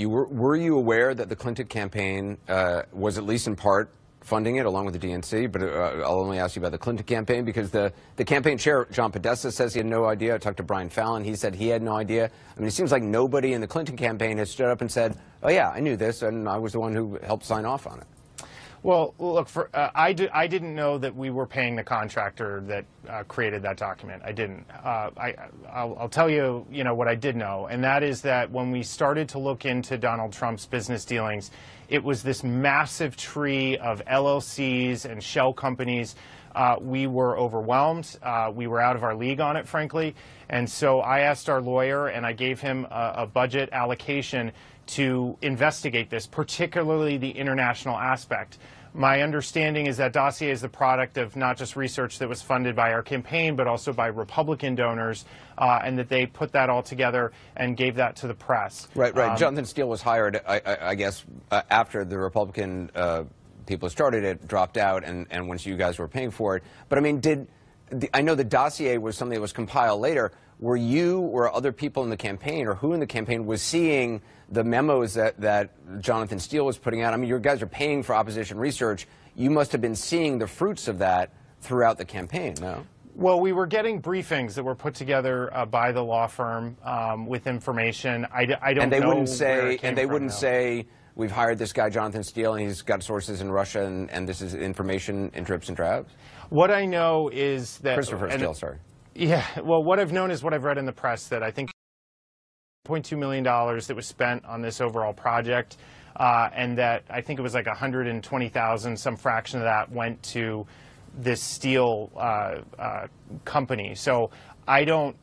were you aware that the Clinton campaign was at least in part funding it along with the DNC? But I'll only ask you about the Clinton campaign because the campaign chair, John Podesta, says he had no idea. I talked to Brian Fallon. He said he had no idea. I mean, it seems like nobody in the Clinton campaign has stood up and said, oh, yeah, I knew this, and I was the one who helped sign off on it. Well, look, I didn't know that we were paying the contractor that created that document. I didn't. I'll tell you, what I did know, and that is that when we started to look into Donald Trump's business dealings, it was this massive tree of LLCs and shell companies. We were overwhelmed. We were out of our league on it, frankly. And so I asked our lawyer, and I gave him a budget allocation to investigate this, particularly the international aspect. My understanding is that Dossier is the product of not just research that was funded by our campaign, but also by Republican donors, and that they put that all together and gave that to the press. Right. Jonathan Steele was hired, I guess, after the Republican people started it, dropped out, and once you guys were paying for it. But, I mean, I know the Dossier was something that was compiled later. Were you or other people in the campaign, or who in the campaign was seeing the memos that Jonathan Steele was putting out? I mean, you guys are paying for opposition research. You must have been seeing the fruits of that throughout the campaign, no? Well, we were getting briefings that were put together by the law firm with information. I don't know. And they wouldn't say, say, we've hired this guy, Jonathan Steele, and he's got sources in Russia, and this is information in drips and drabs? What I know is that Christopher Steele, sorry. Yeah, well, what I've known is what I've read in the press, that I think $0.2 million that was spent on this overall project, and that I think it was like 120,000, some fraction of that went to this steel company. So I don't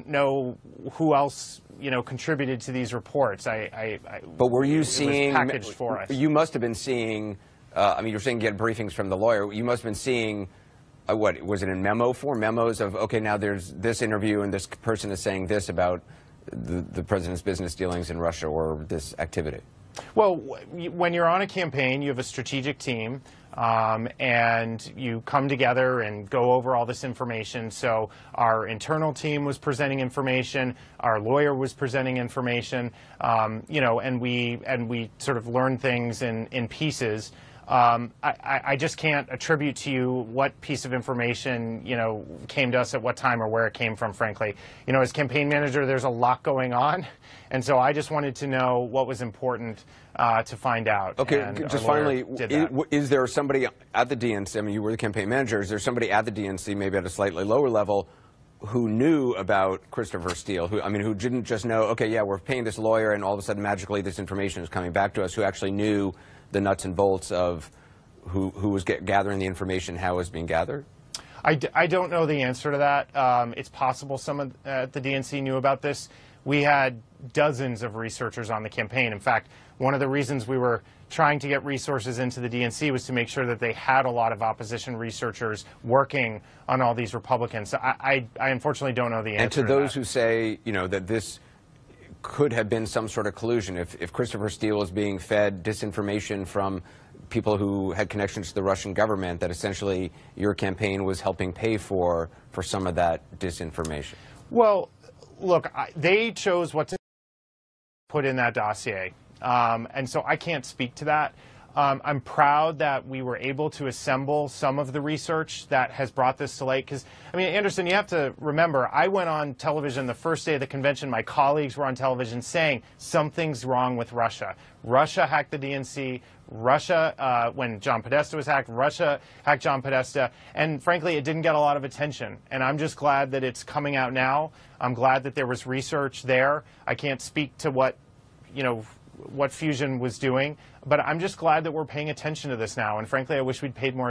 know who else contributed to these reports. But were you seeing? It was packaged for us. You must have been seeing. I mean, you're saying get briefings from the lawyer. You must have been seeing. What was it in memo form? Memos of, okay, now there's this interview and this person is saying this about the president's business dealings in Russia or this activity. Well, when you're on a campaign, you have a strategic team, and you come together and go over all this information. So our internal team was presenting information, our lawyer was presenting information, and we sort of learn things in pieces. I just can't attribute to you what piece of information, came to us at what time or where it came from, frankly. As campaign manager, there's a lot going on, and so I just wanted to know what was important to find out. Okay, just finally, is there somebody at the DNC, I mean, you were the campaign manager, is there somebody at the DNC, maybe at a slightly lower level, who knew about Christopher Steele, who didn't just know, okay, yeah, we're paying this lawyer, and all of a sudden, magically, this information is coming back to us, who actually knew the nuts and bolts of who was gathering the information, how it was being gathered? I don't know the answer to that. It's possible someone at the DNC knew about this. We had dozens of researchers on the campaign. In fact, one of the reasons we were trying to get resources into the DNC was to make sure that they had a lot of opposition researchers working on all these Republicans. So I unfortunately don't know the answer to that. And to those who say, that this could have been some sort of collusion, if Christopher Steele is being fed disinformation from people who had connections to the Russian government, that essentially your campaign was helping pay for some of that disinformation. Well, look, they chose what to put in that dossier, and so I can't speak to that. I'm proud that we were able to assemble some of the research that has brought this to light. Because, Anderson, you have to remember, I went on television the first day of the convention. My colleagues were on television saying something's wrong with Russia. Russia hacked the DNC. Russia, when John Podesta was hacked, Russia hacked John Podesta. And frankly, it didn't get a lot of attention. And I'm just glad that it's coming out now. I'm glad that there was research there. I can't speak to what Fusion was doing, but I'm just glad that we're paying attention to this now. And frankly, I wish we'd paid more attention.